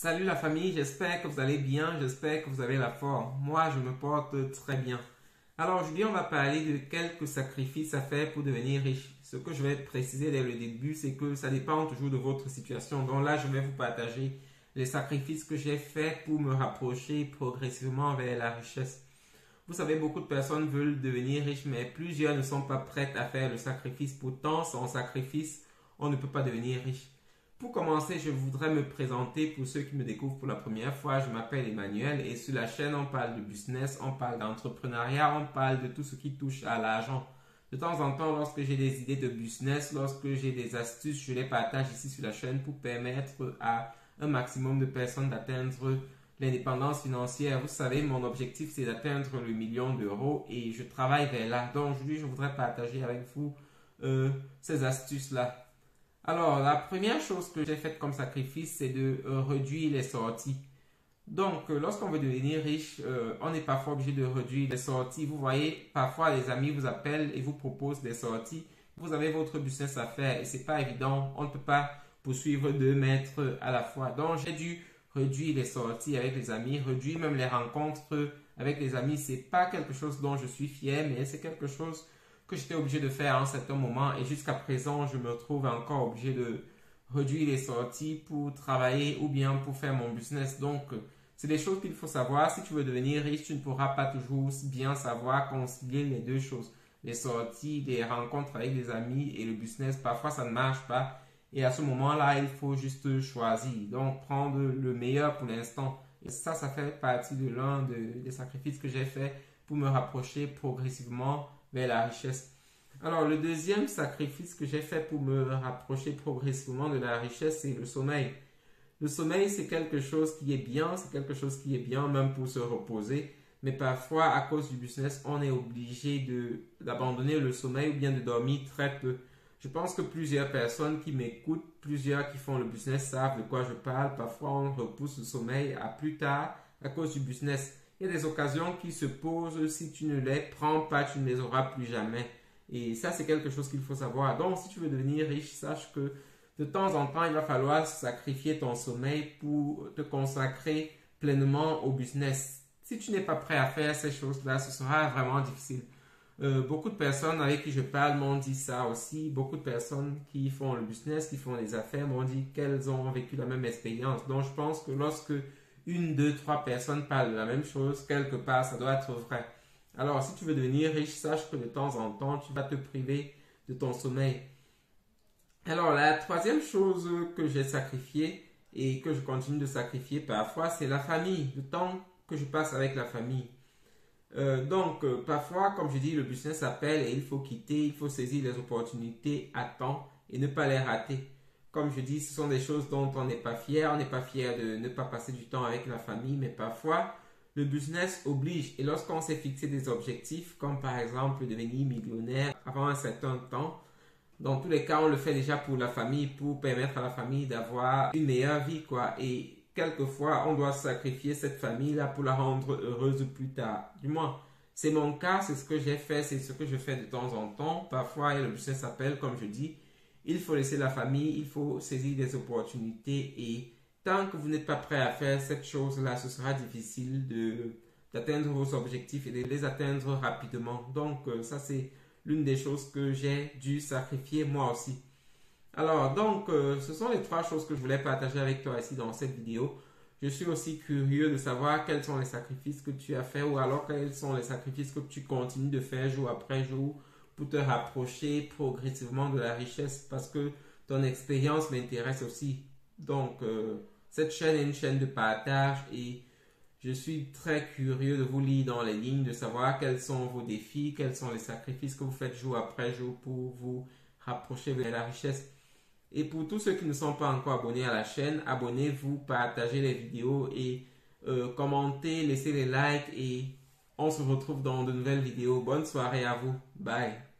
Salut la famille, j'espère que vous allez bien, j'espère que vous avez la forme. Moi, je me porte très bien. Alors aujourd'hui, on va parler de quelques sacrifices à faire pour devenir riche. Ce que je vais préciser dès le début, c'est que ça dépend toujours de votre situation. Donc là, je vais vous partager les sacrifices que j'ai faits pour me rapprocher progressivement vers la richesse. Vous savez, beaucoup de personnes veulent devenir riches, mais plusieurs ne sont pas prêtes à faire le sacrifice. Pourtant, sans sacrifice, on ne peut pas devenir riche. Pour commencer, je voudrais me présenter pour ceux qui me découvrent pour la première fois. Je m'appelle Emmanuel et sur la chaîne, on parle de business, on parle d'entrepreneuriat, on parle de tout ce qui touche à l'argent. De temps en temps, lorsque j'ai des idées de business, lorsque j'ai des astuces, je les partage ici sur la chaîne pour permettre à un maximum de personnes d'atteindre l'indépendance financière. Vous savez, mon objectif, c'est d'atteindre le million d'euros et je travaille vers là. Donc aujourd'hui, je voudrais partager avec vous ces astuces-là. Alors, la première chose que j'ai faite comme sacrifice, c'est de réduire les sorties. Donc, lorsqu'on veut devenir riche, on est parfois obligé de réduire les sorties. Vous voyez, parfois les amis vous appellent et vous proposent des sorties. Vous avez votre business à faire et c'est pas évident. On ne peut pas poursuivre 2 mètres à la fois. Donc, j'ai dû réduire les sorties avec les amis, réduire même les rencontres avec les amis. C'est pas quelque chose dont je suis fier, mais c'est quelque chose que j'étais obligé de faire à un certain moment et jusqu'à présent, je me trouve encore obligé de réduire les sorties pour travailler ou bien pour faire mon business. Donc, c'est des choses qu'il faut savoir. Si tu veux devenir riche, tu ne pourras pas toujours bien savoir concilier les deux choses. Les sorties, les rencontres avec des amis et le business, parfois ça ne marche pas. Et à ce moment-là, il faut juste choisir. Donc, prendre le meilleur pour l'instant. Et ça fait partie de l'un des sacrifices que j'ai fait pour me rapprocher progressivement vers la richesse. Alors, le deuxième sacrifice que j'ai fait pour me rapprocher progressivement de la richesse, c'est le sommeil. Le sommeil, c'est quelque chose qui est bien, c'est quelque chose qui est bien même pour se reposer. Mais parfois, à cause du business, on est obligé d'abandonner le sommeil ou bien de dormir très peu. Je pense que plusieurs personnes qui m'écoutent, plusieurs qui font le business savent de quoi je parle. Parfois, on repousse le sommeil à plus tard à cause du business. Il y a des occasions qui se posent, si tu ne les prends pas, tu ne les auras plus jamais. Et ça, c'est quelque chose qu'il faut savoir. Donc, si tu veux devenir riche, sache que de temps en temps, il va falloir sacrifier ton sommeil pour te consacrer pleinement au business. Si tu n'es pas prêt à faire ces choses-là, ce sera vraiment difficile. Beaucoup de personnes avec qui je parle m'ont dit ça aussi. Beaucoup de personnes qui font le business, qui font les affaires m'ont dit qu'elles ont vécu la même expérience. Donc, je pense que lorsque 1, 2, 3 personnes parlent de la même chose, quelque part, ça doit être vrai. Alors, si tu veux devenir riche, sache que de temps en temps, tu vas te priver de ton sommeil. Alors, la troisième chose que j'ai sacrifiée et que je continue de sacrifier parfois, c'est la famille, le temps que je passe avec la famille. Parfois, comme je dis, le business appelle et il faut quitter, il faut saisir les opportunités à temps et ne pas les rater. Comme je dis, ce sont des choses dont on n'est pas fier. On n'est pas fier de ne pas passer du temps avec la famille, mais parfois, le business oblige. Et lorsqu'on s'est fixé des objectifs, comme par exemple devenir millionnaire avant un certain temps, dans tous les cas, on le fait déjà pour la famille, pour permettre à la famille d'avoir une meilleure vie, quoi. Et quelquefois, on doit sacrifier cette famille-là pour la rendre heureuse plus tard. Du moins, c'est mon cas, c'est ce que j'ai fait, c'est ce que je fais de temps en temps. Parfois, le business s'appelle, comme je dis, il faut laisser la famille, il faut saisir des opportunités et tant que vous n'êtes pas prêt à faire cette chose-là, ce sera difficile d'atteindre vos objectifs et de les atteindre rapidement. Donc, ça, c'est l'une des choses que j'ai dû sacrifier moi aussi. Alors, donc, ce sont les 3 choses que je voulais partager avec toi ici dans cette vidéo. Je suis aussi curieux de savoir quels sont les sacrifices que tu as fait ou alors quels sont les sacrifices que tu continues de faire jour après jour pour te rapprocher progressivement de la richesse parce que ton expérience m'intéresse aussi. Donc, cette chaîne est une chaîne de partage et je suis très curieux de vous lire dans les lignes, de savoir quels sont vos défis, quels sont les sacrifices que vous faites jour après jour pour vous rapprocher de la richesse. Et pour tous ceux qui ne sont pas encore abonnés à la chaîne, abonnez-vous, partagez les vidéos et commentez, laissez les likes et on se retrouve dans de nouvelles vidéos. Bonne soirée à vous. Bye.